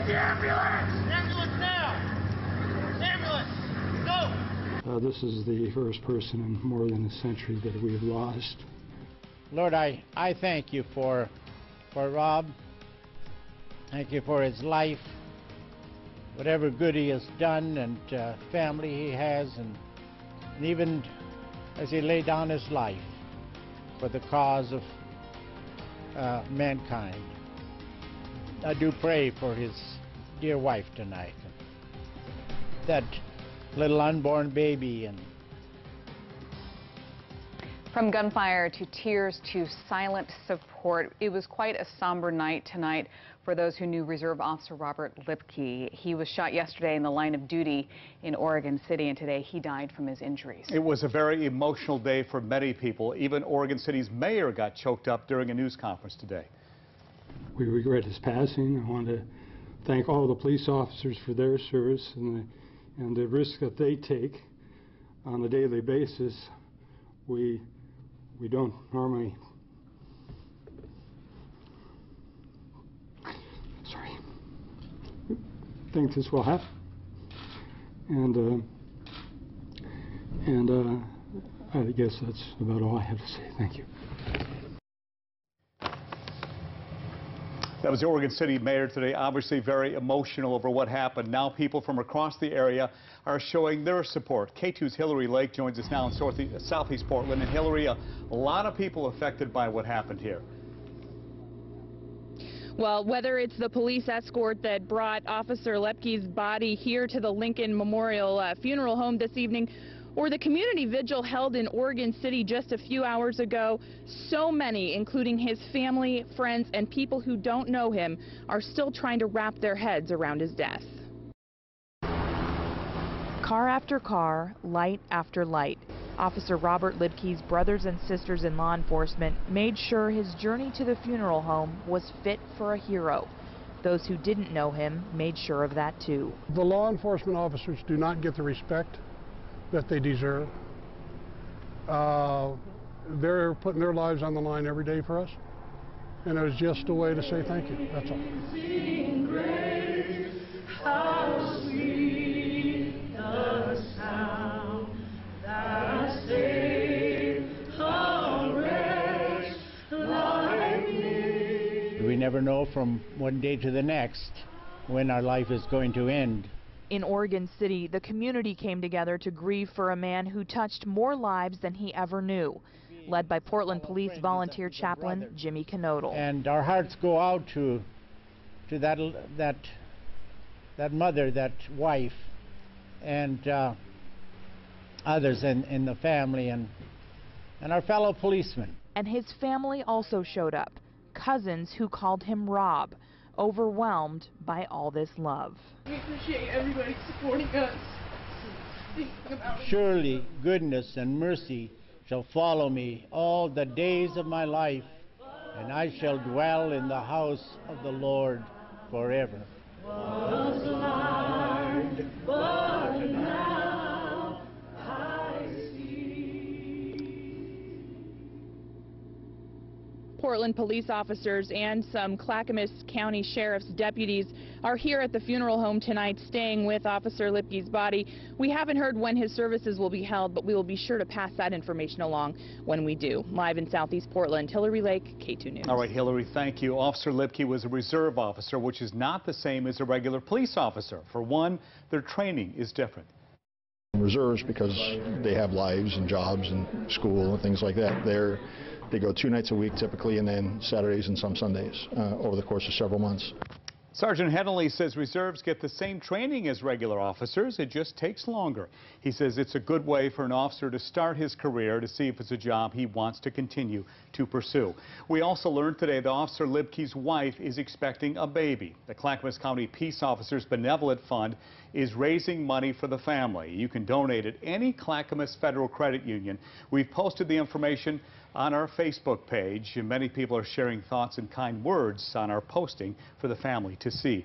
Get the ambulance! Ambulance now! Ambulance! Go! This is the first person in more than a century that we've lost. Lord, I thank you for Rob. Thank you for his life, whatever good he has done, and family he has, and even as he laid down his life for the cause of mankind. I do pray for his dear wife tonight, that little unborn baby. And from gunfire to tears to silent support, it was quite a somber night tonight for those who knew Reserve Officer Robert Libke. He was shot yesterday in the line of duty in Oregon City, and today he died from his injuries. It was a very emotional day for many people. Even Oregon City's mayor got choked up during a news conference today. We regret his passing. I want to thank all the police officers for their service and the risk that they take on a daily basis. We don't normally think this will happen, and I guess that's about all I have to say. Thank you. That was the Oregon City mayor today, obviously very emotional over what happened. Now people from across the area are showing their support. K2's Hillary Lake joins us now in southeast Portland. And Hillary, a lot of people affected by what happened here. Well, whether it's the police escort that brought Officer Libke's body here to the Lincoln Memorial Funeral Home this evening, or the community vigil held in Oregon City just a few hours ago, so many, including his family, friends, and people who don't know him, are still trying to wrap their heads around his death. Car after car, light after light, Officer Robert Libke's brothers and sisters in law enforcement made sure his journey to the funeral home was fit for a hero. Those who didn't know him made sure of that too. The law enforcement officers do not get the respect that they deserve. They're putting their lives on the line every day for us, and it was just a way to say thank you. That's all. We never know from one day to the next when our life is going to end. In Oregon City, the community came together to grieve for a man who touched more lives than he ever knew, led by Portland Police volunteer Chaplain Jimmie Knodel. And our hearts go out to that mother, that wife, and others in the family, and our fellow policemen. And his family also showed up, cousins who called him Rob, overwhelmed by all this love. We appreciate everybody supporting us. Surely goodness and mercy shall follow me all the days of my life, and I shall dwell in the house of the Lord forever. Portland police officers and some Clackamas County Sheriff's deputies are here at the funeral home tonight, staying with Officer Libke's body. We haven't heard when his services will be held, but we will be sure to pass that information along when we do. Live in Southeast Portland, Hillary Lake, K2 News. All right, Hillary, thank you. Officer Libke was a reserve officer, which is not the same as a regular police officer. For one, their training is different. Reserves, because they have lives and jobs and school and things like that, they go 2 nights a week typically, and then Saturdays and some Sundays over the course of several months. Sergeant Henley says reserves get the same training as regular officers. It just takes longer. He says it's a good way for an officer to start his career to see if it's a job he wants to continue to pursue. We also learned today that Officer Libke's wife is expecting a baby. The Clackamas County Peace Officers Benevolent Fund is raising money for the family. You can donate at any Clackamas Federal Credit Union. We've posted the information on our Facebook page, and many people are sharing thoughts and kind words on our posting for the family to see.